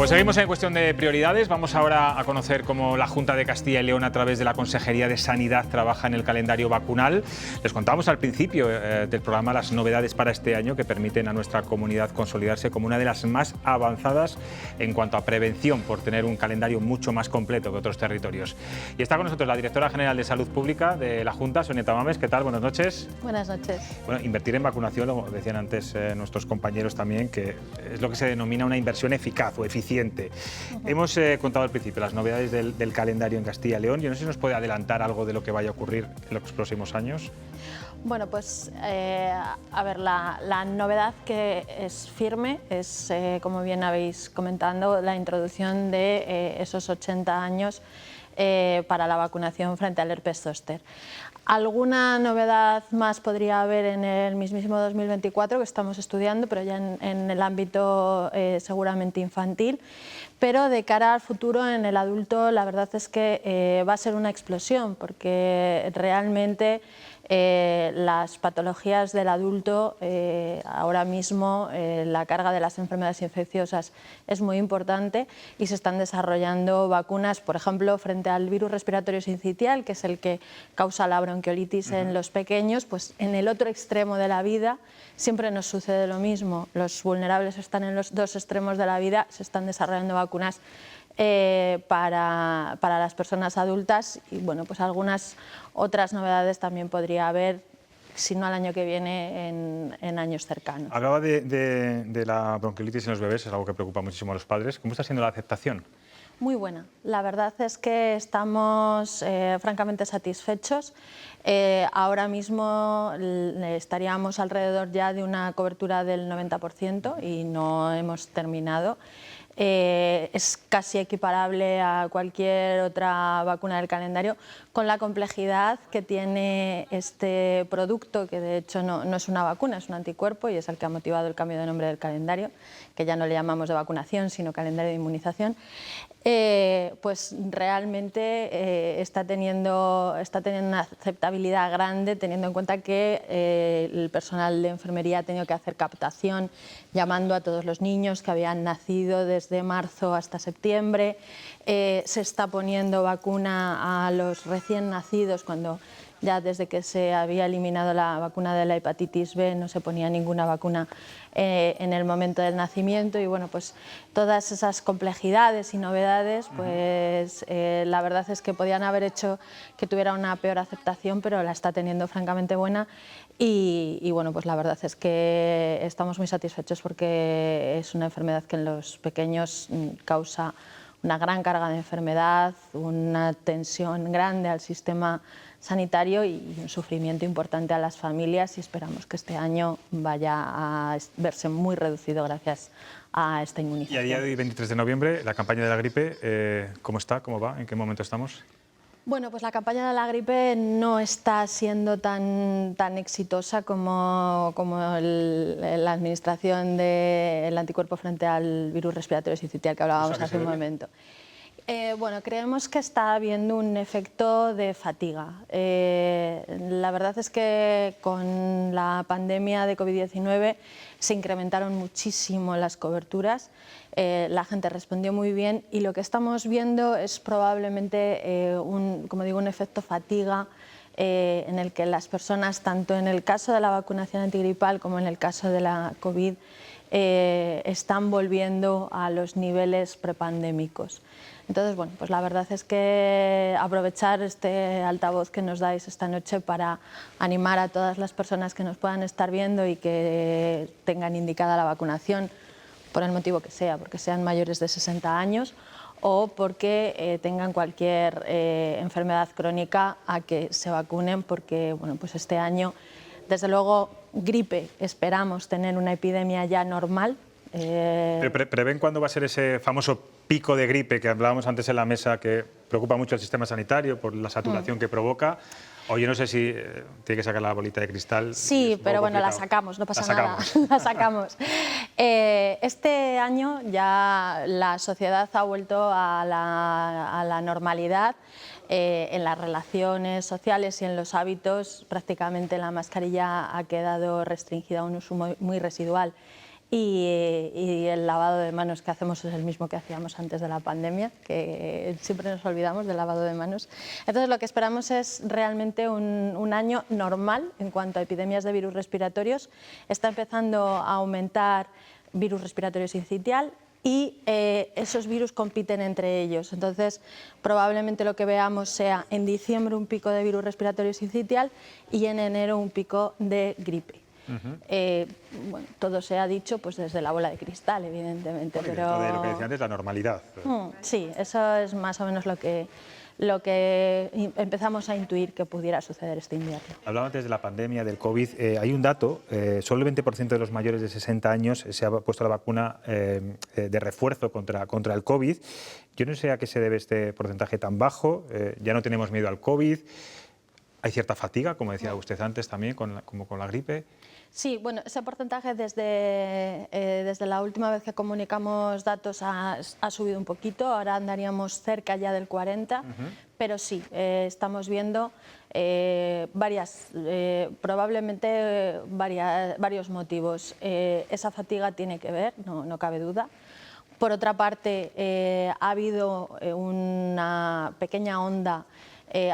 Pues seguimos en cuestión de prioridades. Vamos ahora a conocer cómo la Junta de Castilla y León, a través de la Consejería de Sanidad, trabaja en el calendario vacunal. Les contamos al principio del programa las novedades para este año que permiten a nuestra comunidad consolidarse como una de las más avanzadas en cuanto a prevención, por tener un calendario mucho más completo que otros territorios. Y está con nosotros la Directora General de Salud Pública de la Junta, Sonia Tamames. ¿Qué tal? Buenas noches. Buenas noches. Bueno, invertir en vacunación, lo decían antes nuestros compañeros también, que es lo que se denomina una inversión eficaz o eficiente. Hemos contado al principio las novedades del calendario en Castilla y León. Yo no sé si nos puede adelantar algo de lo que vaya a ocurrir en los próximos años. Bueno, pues a ver, la novedad que es firme es, como bien habéis comentado, la introducción de esos 80 años para la vacunación frente al herpes zóster. Alguna novedad más podría haber en el mismísimo 2024, que estamos estudiando, pero ya en el ámbito seguramente infantil. Pero de cara al futuro, en el adulto, la verdad es que va a ser una explosión, porque realmente las patologías del adulto, ahora mismo la carga de las enfermedades infecciosas es muy importante y se están desarrollando vacunas, por ejemplo, frente al virus respiratorio sincitial, que es el que causa la bronquiolitis en los pequeños. Pues en el otro extremo de la vida siempre nos sucede lo mismo. Los vulnerables están en los dos extremos de la vida, se están desarrollando vacunas para las personas adultas, y bueno, pues algunas otras novedades también podría haber, si no al año que viene, en años cercanos. Hablaba de la bronquiolitis en los bebés, es algo que preocupa muchísimo a los padres. ¿Cómo está siendo la aceptación? Muy buena. La verdad es que estamos francamente satisfechos. Ahora mismo estaríamos alrededor ya de una cobertura del 90% y no hemos terminado. Es casi equiparable a cualquier otra vacuna del calendario, con la complejidad que tiene este producto, que de hecho no es una vacuna, es un anticuerpo, y es el que ha motivado el cambio de nombre del calendario, que ya no le llamamos de vacunación, sino calendario de inmunización. Pues realmente está teniendo una aceptabilidad grande, teniendo en cuenta que el personal de enfermería ha tenido que hacer captación llamando a todos los niños que habían nacido desde marzo hasta septiembre. Se está poniendo vacuna a los recién nacidos, cuando ya desde que se había eliminado la vacuna de la hepatitis B no se ponía ninguna vacuna en el momento del nacimiento. Y bueno, pues todas esas complejidades y novedades, pues la verdad es que podían haber hecho que tuviera una peor aceptación, pero la está teniendo francamente buena. Y bueno, pues la verdad es que estamos muy satisfechos, porque es una enfermedad que en los pequeños causa una gran carga de enfermedad, una tensión grande al sistema sanitario y un sufrimiento importante a las familias, y esperamos que este año vaya a verse muy reducido gracias a esta inmunización. Y a día de hoy, 23 de noviembre, la campaña de la gripe, ¿cómo está? ¿Cómo va? ¿En qué momento estamos? Bueno, pues la campaña de la gripe no está siendo tan exitosa como la administración del anticuerpo frente al virus respiratorio sincitial que hablábamos hace un momento. Bueno, creemos que está habiendo un efecto de fatiga. La verdad es que con la pandemia de COVID-19 se incrementaron muchísimo las coberturas, la gente respondió muy bien, y lo que estamos viendo es probablemente un efecto fatiga, en el que las personas, tanto en el caso de la vacunación antigripal como en el caso de la COVID, están volviendo a los niveles prepandémicos. Entonces, bueno, pues la verdad es que aprovechar este altavoz que nos dais esta noche para animar a todas las personas que nos puedan estar viendo y que tengan indicada la vacunación, por el motivo que sea, porque sean mayores de 60 años o porque tengan cualquier enfermedad crónica, a que se vacunen, porque bueno, pues este año, desde luego, gripe, esperamos tener una epidemia ya normal. ¿Prevén cuándo va a ser ese famoso pico de gripe que hablábamos antes en la mesa, que preocupa mucho al sistema sanitario por la saturación que provoca? O yo no sé si tiene que sacar la bolita de cristal. Sí, pero bueno, la sacamos, no pasa nada. La sacamos. Este año ya la sociedad ha vuelto a la normalidad. En las relaciones sociales y en los hábitos, prácticamente la mascarilla ha quedado restringida a un uso muy residual. y el lavado de manos que hacemos es el mismo que hacíamos antes de la pandemia, que siempre nos olvidamos del lavado de manos. Entonces lo que esperamos es realmente un año normal en cuanto a epidemias de virus respiratorios. Está empezando a aumentar virus respiratorio sincitial y esos virus compiten entre ellos. Entonces, probablemente lo que veamos sea en diciembre un pico de virus respiratorio sincitial y en enero un pico de gripe. Bueno, todo se ha dicho pues desde la bola de cristal, evidentemente. Bueno, pero de lo que decía antes, la normalidad. Sí, eso es más o menos lo que empezamos a intuir que pudiera suceder este invierno. Hablaba antes de la pandemia, del COVID. Hay un dato, solo el 20% de los mayores de 60 años se ha puesto la vacuna de refuerzo contra el COVID. Yo no sé a qué se debe este porcentaje tan bajo. Ya no tenemos miedo al COVID. Hay cierta fatiga, como decía usted antes también, como con la gripe. Sí, bueno, ese porcentaje desde la última vez que comunicamos datos ha subido un poquito, ahora andaríamos cerca ya del 40%, pero sí, estamos viendo probablemente varios motivos. Esa fatiga tiene que ver, no cabe duda. Por otra parte, ha habido una pequeña onda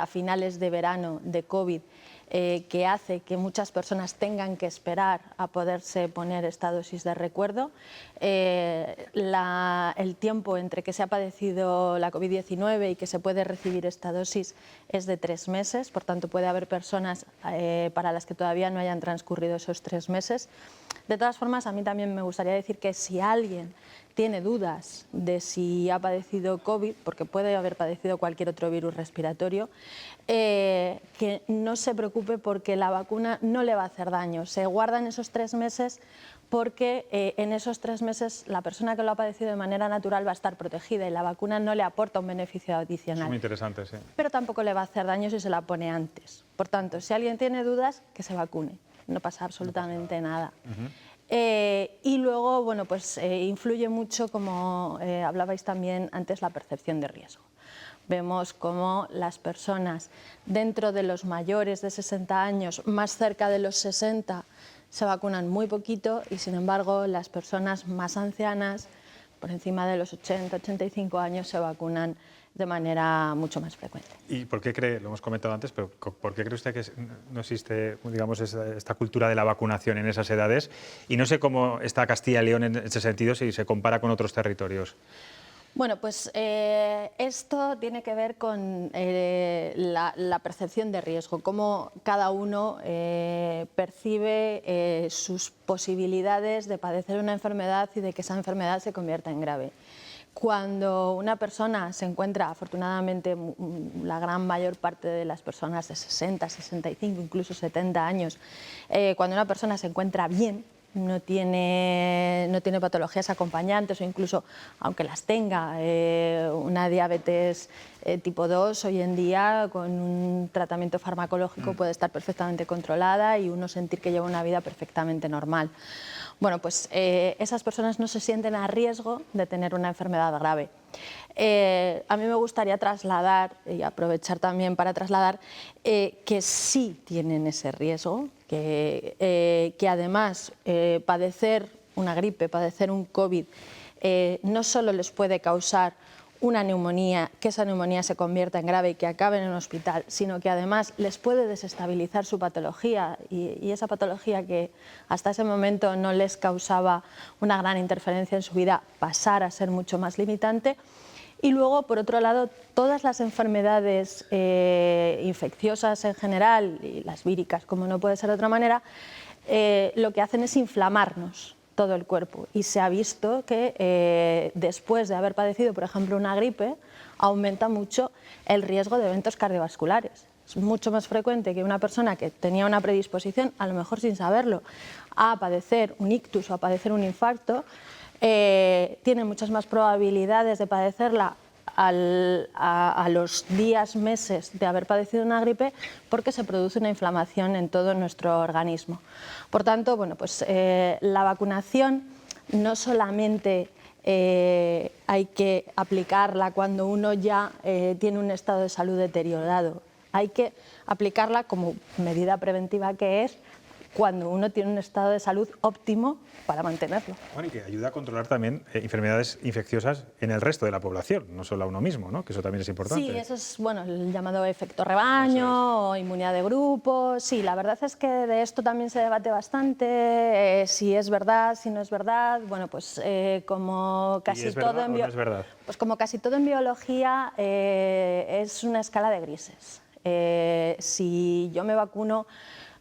a finales de verano de COVID que hace que muchas personas tengan que esperar a poderse poner esta dosis de recuerdo. El tiempo entre que se ha padecido la COVID-19 y que se puede recibir esta dosis es de 3 meses, por tanto puede haber personas para las que todavía no hayan transcurrido esos 3 meses. De todas formas, a mí también me gustaría decir que si alguien tiene dudas de si ha padecido COVID, porque puede haber padecido cualquier otro virus respiratorio, que no se preocupe porque la vacuna no le va a hacer daño. Se guardan esos 3 meses porque en esos 3 meses la persona que lo ha padecido de manera natural va a estar protegida y la vacuna no le aporta un beneficio adicional. Es muy interesante, sí. Pero tampoco le va a hacer daño si se la pone antes. Por tanto, si alguien tiene dudas, que se vacune. No pasa absolutamente nada. Y luego, bueno, pues influye mucho, como hablabais también antes, la percepción de riesgo. Vemos cómo las personas dentro de los mayores de 60 años, más cerca de los 60, se vacunan muy poquito y, sin embargo, las personas más ancianas, por encima de los 80, 85 años, se vacunan de manera mucho más frecuente. ¿Y por qué cree, lo hemos comentado antes, pero por qué cree usted que no existe, digamos, esta cultura de la vacunación en esas edades? Y no sé cómo está Castilla y León en ese sentido, si se compara con otros territorios. Bueno, pues esto tiene que ver con la percepción de riesgo, cómo cada uno percibe sus posibilidades de padecer una enfermedad y de que esa enfermedad se convierta en grave. Cuando una persona se encuentra, afortunadamente, la gran mayor parte de las personas de 60, 65, incluso 70 años, cuando una persona se encuentra bien, no tiene patologías acompañantes o incluso, aunque las tenga, una diabetes tipo 2, hoy en día con un tratamiento farmacológico puede estar perfectamente controlada y uno sentir que lleva una vida perfectamente normal. Bueno, pues esas personas no se sienten a riesgo de tener una enfermedad grave. A mí me gustaría trasladar, y aprovechar también para trasladar, que sí tienen ese riesgo, que además padecer una gripe, padecer un COVID, no solo les puede causar una neumonía, que esa neumonía se convierta en grave y que acaben en un hospital, sino que además les puede desestabilizar su patología y esa patología que hasta ese momento no les causaba una gran interferencia en su vida, pasar a ser mucho más limitante. Y luego, por otro lado, todas las enfermedades infecciosas en general, y las víricas, como no puede ser de otra manera, lo que hacen es inflamarnos todo el cuerpo. Y se ha visto que después de haber padecido, por ejemplo, una gripe, aumenta mucho el riesgo de eventos cardiovasculares. Es mucho más frecuente que una persona que tenía una predisposición, a lo mejor sin saberlo, a padecer un ictus o a padecer un infarto, tiene muchas más probabilidades de padecerla a los días, meses de haber padecido una gripe, porque se produce una inflamación en todo nuestro organismo. Por tanto, bueno, pues la vacunación no solamente hay que aplicarla cuando uno ya tiene un estado de salud deteriorado, hay que aplicarla como medida preventiva que es cuando uno tiene un estado de salud óptimo para mantenerlo. Bueno, y que ayuda a controlar también enfermedades infecciosas en el resto de la población, no solo a uno mismo, ¿no? Que eso también es importante. Sí, eso es bueno, el llamado efecto rebaño o inmunidad de grupo. Sí, la verdad es que de esto también se debate bastante, si es verdad, si no es verdad. Bueno, pues como casi todo en no es verdad? Pues como casi todo en biología es una escala de grises. Si yo me vacuno,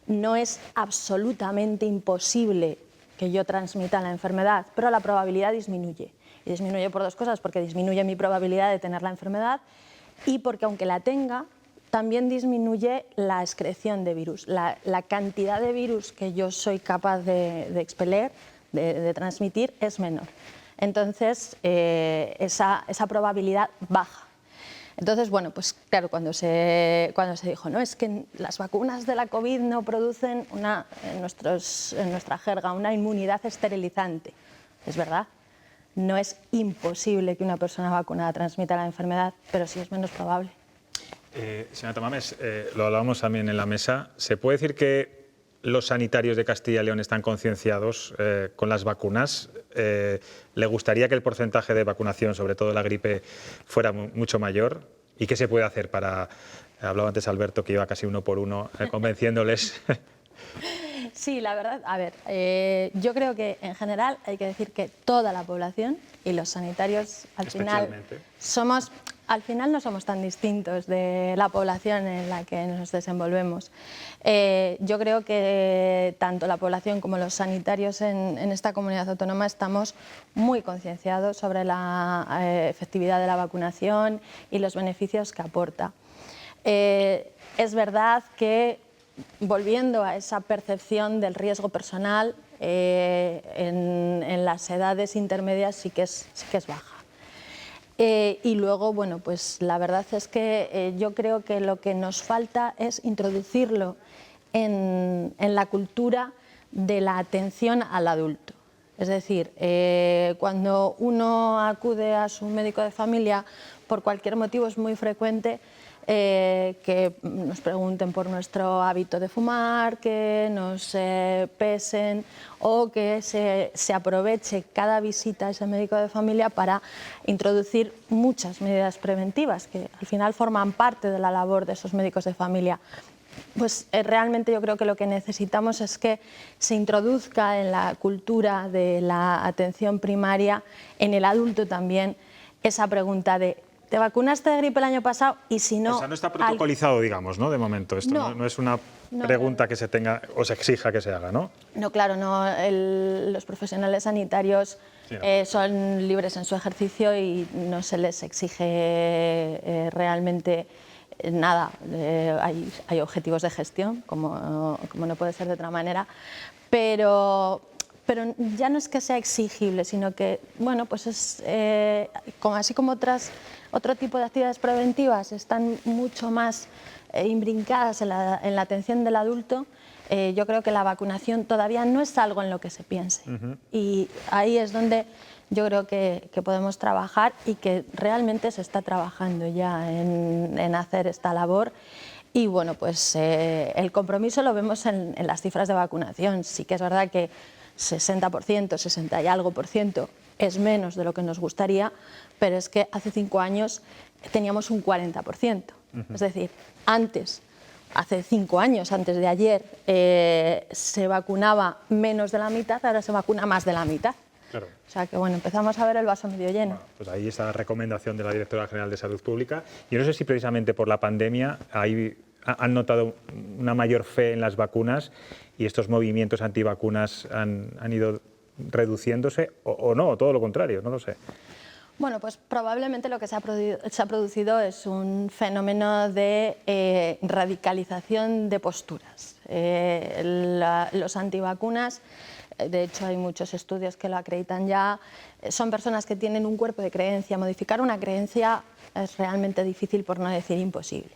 no es absolutamente imposible que yo transmita la enfermedad, pero la probabilidad disminuye. Y disminuye por dos cosas, porque disminuye mi probabilidad de tener la enfermedad y porque aunque la tenga, también disminuye la excreción de virus. La cantidad de virus que yo soy capaz de expeler, de transmitir, es menor. Entonces, esa probabilidad baja. Entonces, bueno, pues claro, cuando se dijo, no, es que las vacunas de la COVID no producen en nuestra jerga una inmunidad esterilizante. Es verdad, no es imposible que una persona vacunada transmita la enfermedad, pero sí es menos probable. Señora Tamames, lo hablábamos también en la mesa, ¿se puede decir que los sanitarios de Castilla y León están concienciados con las vacunas? ¿Le gustaría que el porcentaje de vacunación, sobre todo la gripe, fuera mucho mayor? ¿Y qué se puede hacer para, hablaba antes Alberto, que iba casi uno por uno, convenciéndoles? Sí, la verdad, a ver, yo creo que en general hay que decir que toda la población y los sanitarios al final no somos tan distintos de la población en la que nos desenvolvemos. Yo creo que tanto la población como los sanitarios en esta comunidad autónoma estamos muy concienciados sobre la efectividad de la vacunación y los beneficios que aporta. Es verdad que, volviendo a esa percepción del riesgo personal, en las edades intermedias sí que es baja. Y luego, bueno, pues la verdad es que yo creo que lo que nos falta es introducirlo en la cultura de la atención al adulto. Es decir, cuando uno acude a su médico de familia, por cualquier motivo es muy frecuente que nos pregunten por nuestro hábito de fumar, que nos pesen o que se aproveche cada visita a ese médico de familia para introducir muchas medidas preventivas que al final forman parte de la labor de esos médicos de familia. Pues realmente yo creo que lo que necesitamos es que se introduzca en la cultura de la atención primaria, en el adulto también, esa pregunta de ¿te vacunaste de gripe el año pasado? Y si no... O sea, no está protocolizado, digamos, ¿no? De momento. Esto no es una pregunta que se tenga o se exija que se haga, ¿no? No, claro, no. Los profesionales sanitarios son libres en su ejercicio y no se les exige realmente nada. Hay objetivos de gestión, como no puede ser de otra manera, pero ya no es que sea exigible, sino que, bueno, pues es así como otro tipo de actividades preventivas están mucho más imbrincadas en la atención del adulto. Yo creo que la vacunación todavía no es algo en lo que se piense. Y ahí es donde yo creo que podemos trabajar y que realmente se está trabajando ya en hacer esta labor. Y bueno, pues el compromiso lo vemos en las cifras de vacunación. Sí que es verdad que 60%, 60 y algo por ciento es menos de lo que nos gustaría, pero es que hace 5 años teníamos un 40%. Es decir, hace 5 años, antes de ayer, se vacunaba menos de la mitad, ahora se vacuna más de la mitad. Claro. O sea que bueno, empezamos a ver el vaso medio lleno. Bueno, pues ahí está la recomendación de la Directora General de Salud Pública. Yo no sé si precisamente por la pandemia han notado una mayor fe en las vacunas y estos movimientos antivacunas han ido reduciéndose o no, o todo lo contrario, no lo sé. Bueno, pues probablemente lo que se ha producido es un fenómeno de radicalización de posturas. Los antivacunas, de hecho hay muchos estudios que lo acreditan ya, son personas que tienen un cuerpo de creencia. Modificar una creencia es realmente difícil, por no decir imposible.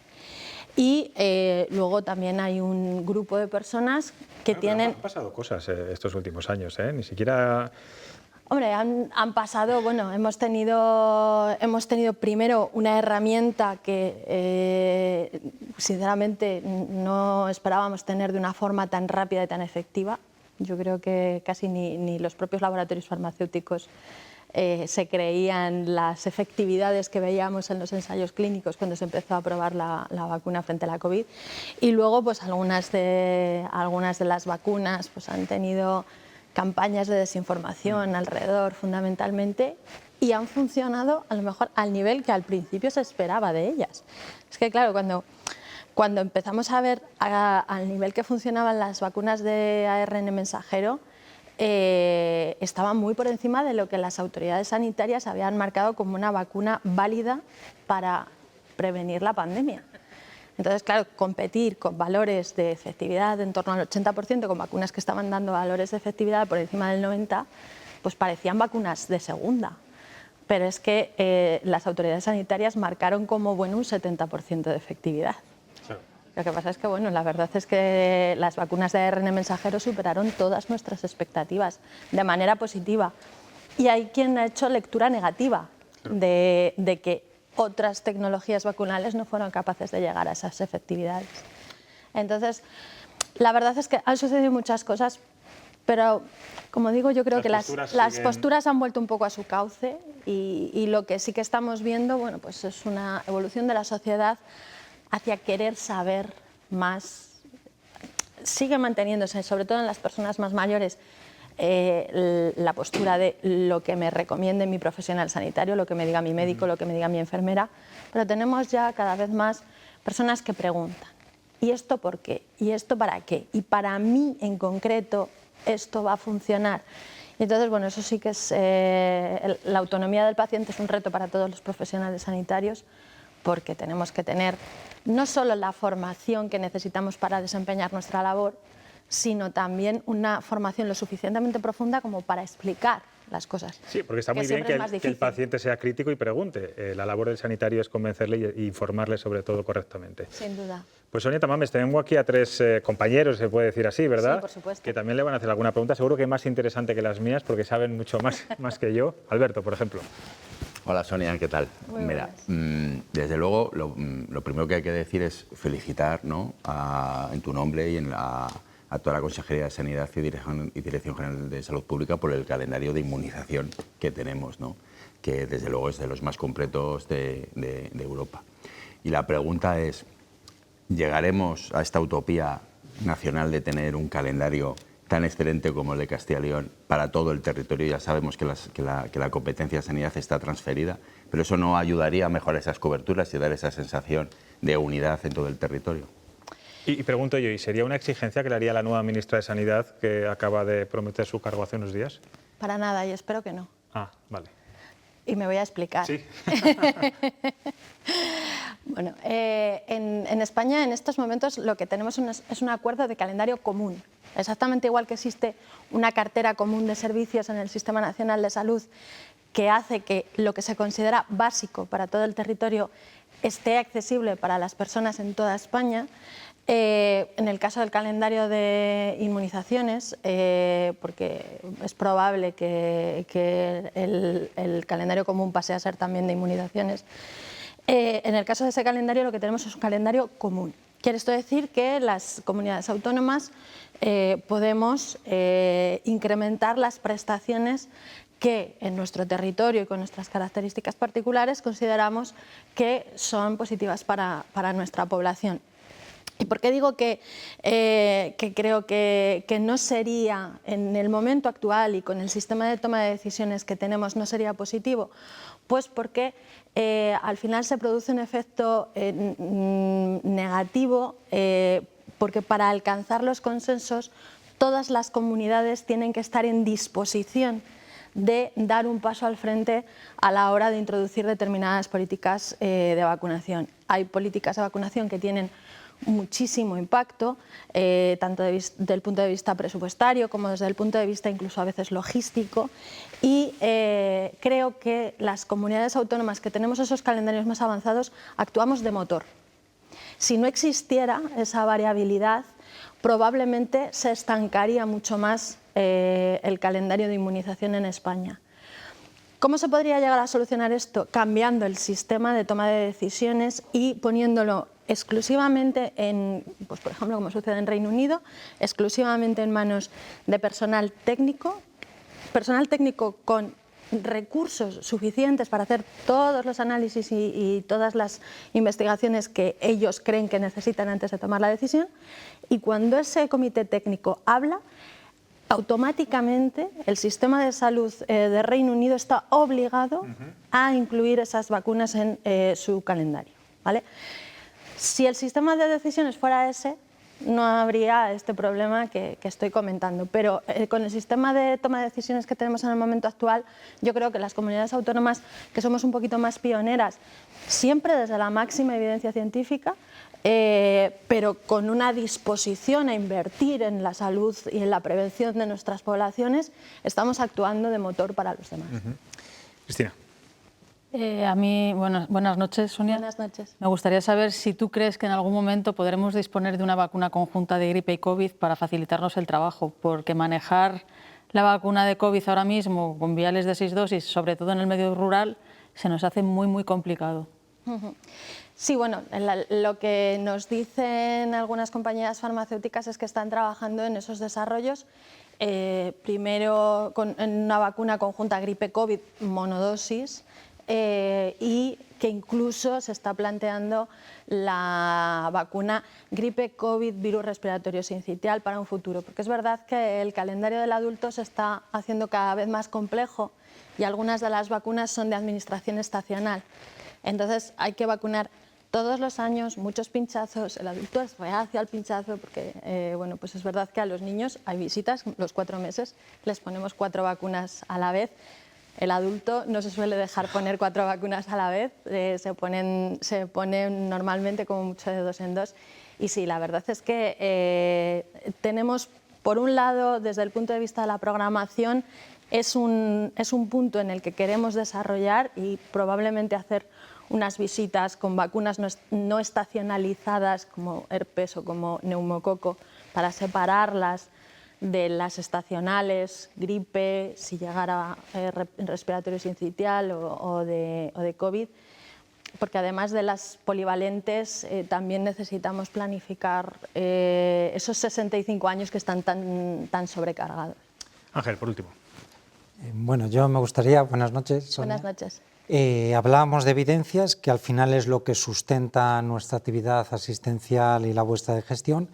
Y luego también hay un grupo de personas que tienen... Han pasado cosas estos últimos años, ni siquiera... Hombre, han pasado, bueno, hemos tenido primero una herramienta que sinceramente no esperábamos tener de una forma tan rápida y tan efectiva. Yo creo que casi ni los propios laboratorios farmacéuticos se creían las efectividades que veíamos en los ensayos clínicos cuando se empezó a probar la vacuna frente a la COVID. Y luego, pues algunas de las vacunas pues, han tenido campañas de desinformación alrededor, fundamentalmente, y han funcionado a lo mejor al nivel que al principio se esperaba de ellas. Es que, claro, cuando empezamos a ver al nivel que funcionaban las vacunas de ARN mensajero, estaban muy por encima de lo que las autoridades sanitarias habían marcado como una vacuna válida para prevenir la pandemia. Entonces, claro, competir con valores de efectividad en torno al 80%, con vacunas que estaban dando valores de efectividad por encima del 90%, pues parecían vacunas de segunda. Pero es que las autoridades sanitarias marcaron como bueno un 70% de efectividad. Lo que pasa es que, bueno, la verdad es que las vacunas de ARN mensajero superaron todas nuestras expectativas de manera positiva. Y hay quien ha hecho lectura negativa de que otras tecnologías vacunales no fueron capaces de llegar a esas efectividades. Entonces, la verdad es que han sucedido muchas cosas, pero, como digo, yo creo que las posturas han vuelto un poco a su cauce y lo que sí que estamos viendo, bueno, pues es una evolución de la sociedad hacia querer saber más. Sigue manteniéndose, sobre todo en las personas más mayores, la postura de lo que me recomiende mi profesional sanitario, lo que me diga mi médico, lo que me diga mi enfermera, pero tenemos ya cada vez más personas que preguntan, ¿y esto por qué? ¿Y esto para qué? Y para mí en concreto, ¿esto va a funcionar? Y entonces, bueno, eso sí que es la autonomía del paciente es un reto para todos los profesionales sanitarios, porque tenemos que tener no solo la formación que necesitamos para desempeñar nuestra labor, sino también una formación lo suficientemente profunda como para explicar las cosas. Sí, porque está muy bien que el paciente sea crítico y pregunte. La labor del sanitario es convencerle e informarle sobre todo correctamente. Sin duda. Pues Sonia Tamames, tengo aquí a tres compañeros, se puede decir así, ¿verdad? Sí, por supuesto. Que también le van a hacer alguna pregunta, seguro que más interesante que las mías, porque saben mucho más que yo. Alberto, por ejemplo. Hola Sonia, ¿qué tal? Muy Mira, desde luego lo primero que hay que decir es felicitar, ¿no?, en tu nombre y a toda la Consejería de Sanidad y Dirección General de Salud Pública por el calendario de inmunización que tenemos, ¿no?, que desde luego es de los más completos de Europa. Y la pregunta es, ¿llegaremos a esta utopía nacional de tener un calendario tan excelente como el de Castilla y León para todo el territorio? Ya sabemos que la competencia de sanidad está transferida, pero eso no ayudaría a mejorar esas coberturas y dar esa sensación de unidad en todo el territorio. Y pregunto yo, ¿y sería una exigencia que le haría la nueva ministra de Sanidad que acaba de prometer su cargo hace unos días? Para nada, y espero que no. Ah, vale. Y me voy a explicar. Sí. Bueno, en España en estos momentos lo que tenemos es un acuerdo de calendario común. Exactamente igual que existe una cartera común de servicios en el Sistema Nacional de Salud que hace que lo que se considera básico para todo el territorio esté accesible para las personas en toda España. En el caso del calendario de inmunizaciones, porque es probable que el calendario común pase a ser también de inmunizaciones, en el caso de ese calendario lo que tenemos es un calendario común. Quiere esto decir que las comunidades autónomas podemos incrementar las prestaciones que en nuestro territorio y con nuestras características particulares consideramos que son positivas para nuestra población. ¿Y por qué digo que creo que no sería, en el momento actual y con el sistema de toma de decisiones que tenemos, no sería positivo? Pues porque al final se produce un efecto negativo, porque para alcanzar los consensos todas las comunidades tienen que estar en disposición de dar un paso al frente a la hora de introducir determinadas políticas de vacunación. Hay políticas de vacunación que tienen muchísimo impacto, tanto desde el punto de vista presupuestario como desde el punto de vista incluso a veces logístico, y creo que las comunidades autónomas que tenemos esos calendarios más avanzados actuamos de motor. Si no existiera esa variabilidad, probablemente se estancaría mucho más el calendario de inmunización en España. ¿Cómo se podría llegar a solucionar esto? Cambiando el sistema de toma de decisiones y poniéndolo exclusivamente en, pues por ejemplo, como sucede en Reino Unido, exclusivamente en manos de personal técnico con recursos suficientes para hacer todos los análisis y todas las investigaciones que ellos creen que necesitan antes de tomar la decisión, y cuando ese comité técnico habla, automáticamente el sistema de salud de Reino Unido está obligado a incluir esas vacunas en su calendario, ¿vale? Si el sistema de decisiones fuera ese, no habría este problema que estoy comentando, pero con el sistema de toma de decisiones que tenemos en el momento actual, yo creo que las comunidades autónomas, que somos un poquito más pioneras, siempre desde la máxima evidencia científica, pero con una disposición a invertir en la salud y en la prevención de nuestras poblaciones, estamos actuando de motor para los demás. Cristina. A mí, buenas noches, Sonia. Buenas noches. Me gustaría saber si tú crees que en algún momento podremos disponer de una vacuna conjunta de gripe y COVID para facilitarnos el trabajo, porque manejar la vacuna de COVID ahora mismo con viales de 6 dosis, sobre todo en el medio rural, se nos hace muy complicado. Sí, bueno, lo que nos dicen algunas compañías farmacéuticas es que están trabajando en esos desarrollos, primero en una vacuna conjunta gripe-COVID monodosis, y que incluso se está planteando la vacuna gripe, COVID, virus respiratorio sincitial para un futuro, porque es verdad que el calendario del adulto se está haciendo cada vez más complejo y algunas de las vacunas son de administración estacional. Entonces hay que vacunar todos los años, muchos pinchazos. El adulto es reacio al pinchazo porque bueno, pues es verdad que a los niños hay visitas, los 4 meses les ponemos 4 vacunas a la vez. El adulto no se suele dejar poner 4 vacunas a la vez, se ponen normalmente como mucho de 2 en 2. Y sí, la verdad es que tenemos, por un lado, desde el punto de vista de la programación, es un punto en el que queremos desarrollar y probablemente hacer unas visitas con vacunas no estacionalizadas como herpes o como neumococo para separarlas de las estacionales, gripe, si llegara respiratorio sincitial o de COVID, porque además de las polivalentes también necesitamos planificar esos 65 años que están tan sobrecargados. Ángel, por último. Bueno, yo me gustaría, buenas noches, Sonia. Buenas noches. Hablábamos de evidencias, que al final es lo que sustenta nuestra actividad asistencial y la vuestra de gestión.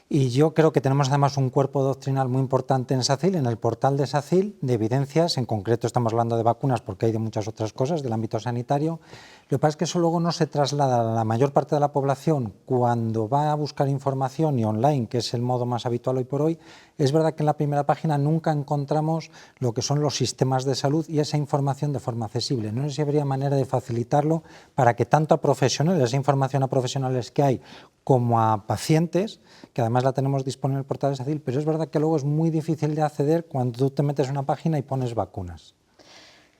Y yo creo que tenemos además un cuerpo doctrinal muy importante en SACIL, en el portal de SACIL, de evidencias. En concreto estamos hablando de vacunas porque hay de muchas otras cosas del ámbito sanitario. Lo que pasa es que eso luego no se traslada a la mayor parte de la población cuando va a buscar información y online, que es el modo más habitual hoy por hoy. Es verdad que en la primera página nunca encontramos lo que son los sistemas de salud y esa información de forma accesible. No sé si habría manera de facilitarlo para que tanto a profesionales, esa información a profesionales que hay, como a pacientes, que además la tenemos disponible en el portal de SACIL, pero es verdad que luego es muy difícil de acceder cuando tú te metes en una página y pones vacunas.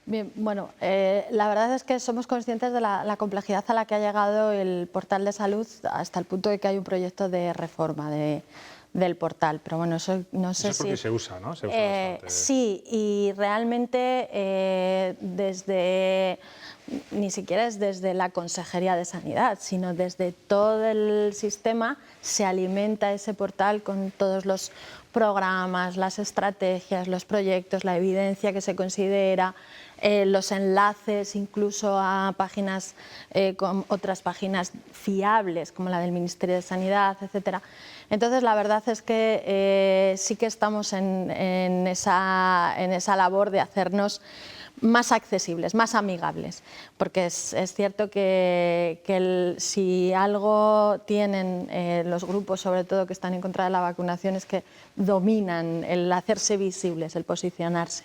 Bien, bueno, la verdad es que somos conscientes de la complejidad a la que ha llegado el portal de salud hasta el punto de que hay un proyecto de reforma del portal, pero bueno, eso no sé si... Eso es porque se usa, ¿no? Se usa bastante. Sí, y realmente ni siquiera es desde la Consejería de Sanidad, sino desde todo el sistema se alimenta ese portal con todos los programas, las estrategias, los proyectos, la evidencia que se considera, los enlaces incluso a páginas con otras páginas fiables como la del Ministerio de Sanidad, etcétera. Entonces la verdad es que sí que estamos en esa labor de hacernos más accesibles, más amigables, porque es cierto que si algo tienen los grupos, sobre todo que están en contra de la vacunación, es que dominan el hacerse visibles, el posicionarse.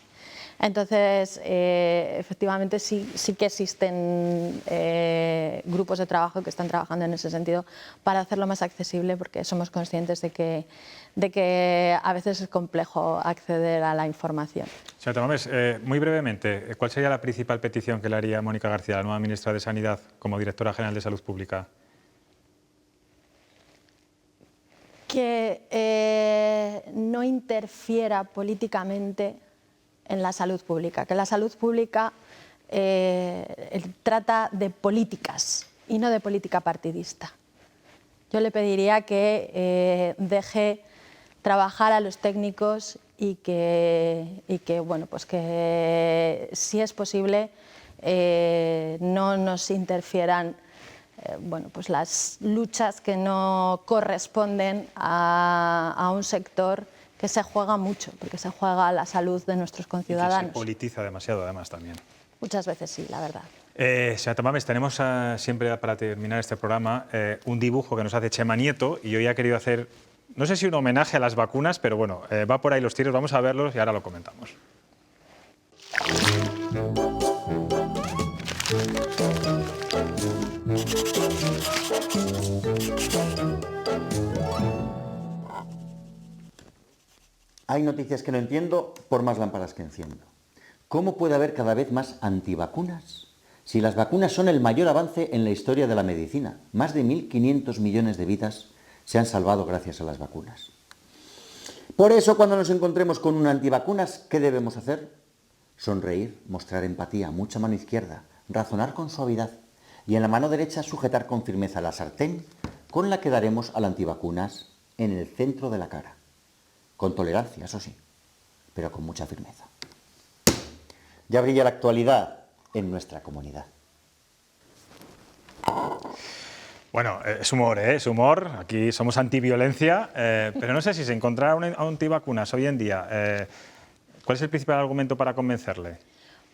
Entonces, efectivamente, sí que existen grupos de trabajo que están trabajando en ese sentido para hacerlo más accesible, porque somos conscientes de que a veces es complejo acceder a la información. Señora Tamames, muy brevemente, ¿cuál sería la principal petición que le haría Mónica García, la nueva ministra de Sanidad, como directora general de Salud Pública? Que no interfiera políticamente en la salud pública, que la salud pública trata de políticas y no de política partidista. Yo le pediría que deje trabajar a los técnicos y que, bueno, pues que si es posible no nos interfieran bueno, pues las luchas que no corresponden a un sector que se juega mucho, porque se juega la salud de nuestros conciudadanos. Y que se politiza demasiado, además, también. Muchas veces sí, la verdad. Señora Tamames, tenemos siempre para terminar este programa un dibujo que nos hace Chema Nieto y yo ya he querido hacer, no sé si un homenaje a las vacunas, pero bueno, va por ahí los tiros, vamos a verlos y ahora lo comentamos. Hay noticias que no entiendo por más lámparas que enciendo. ¿Cómo puede haber cada vez más antivacunas? Si las vacunas son el mayor avance en la historia de la medicina, más de 1.500 millones de vidas se han salvado gracias a las vacunas. Por eso, cuando nos encontremos con un antivacunas, ¿qué debemos hacer? Sonreír, mostrar empatía, mucha mano izquierda, razonar con suavidad y en la mano derecha sujetar con firmeza la sartén con la que daremos al antivacunas en el centro de la cara. Con tolerancia, eso sí, pero con mucha firmeza. Ya brilla la actualidad en nuestra comunidad. Bueno, es humor, ¿eh? Es humor. Aquí somos antiviolencia, pero no sé si se encontrara un antivacunas hoy en día. ¿Cuál es el principal argumento para convencerle?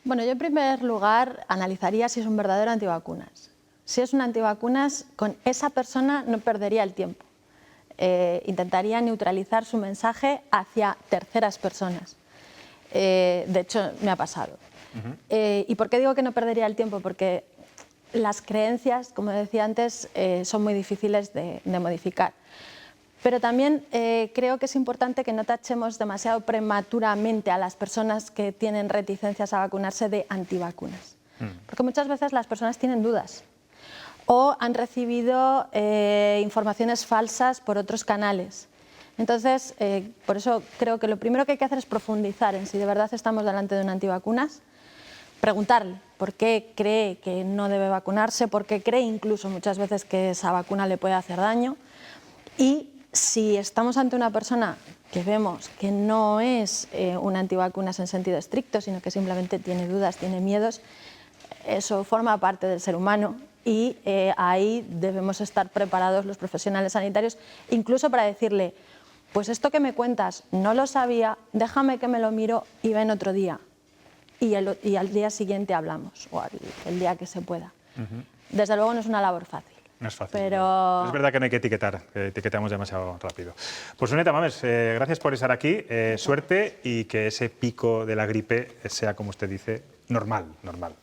Bueno, yo en primer lugar analizaría si es un verdadero antivacunas. Si es un antivacunas, con esa persona no perdería el tiempo. Intentaría neutralizar su mensaje hacia terceras personas. De hecho, me ha pasado. ¿Y por qué digo que no perdería el tiempo? Porque las creencias, como decía antes, son muy difíciles de modificar. Pero también creo que es importante que no tachemos demasiado prematuramente a las personas que tienen reticencias a vacunarse de antivacunas. Porque muchas veces las personas tienen dudas o han recibido informaciones falsas por otros canales. Entonces, por eso creo que lo primero que hay que hacer es profundizar en si de verdad estamos delante de un antivacunas, preguntarle por qué cree que no debe vacunarse, por qué cree incluso muchas veces que esa vacuna le puede hacer daño, y si estamos ante una persona que vemos que no es un antivacunas en sentido estricto, sino que simplemente tiene dudas, tiene miedos, eso forma parte del ser humano y ahí debemos estar preparados los profesionales sanitarios, incluso para decirle, pues esto que me cuentas no lo sabía, déjame que me lo miro y ven otro día. Y al día siguiente hablamos, o el día que se pueda. Desde luego no es una labor fácil. No es fácil. Pero... Es verdad que no hay que etiquetar, que etiquetamos demasiado rápido. Pues Sonia Tamames, gracias por estar aquí, suerte y que ese pico de la gripe sea, como usted dice, normal.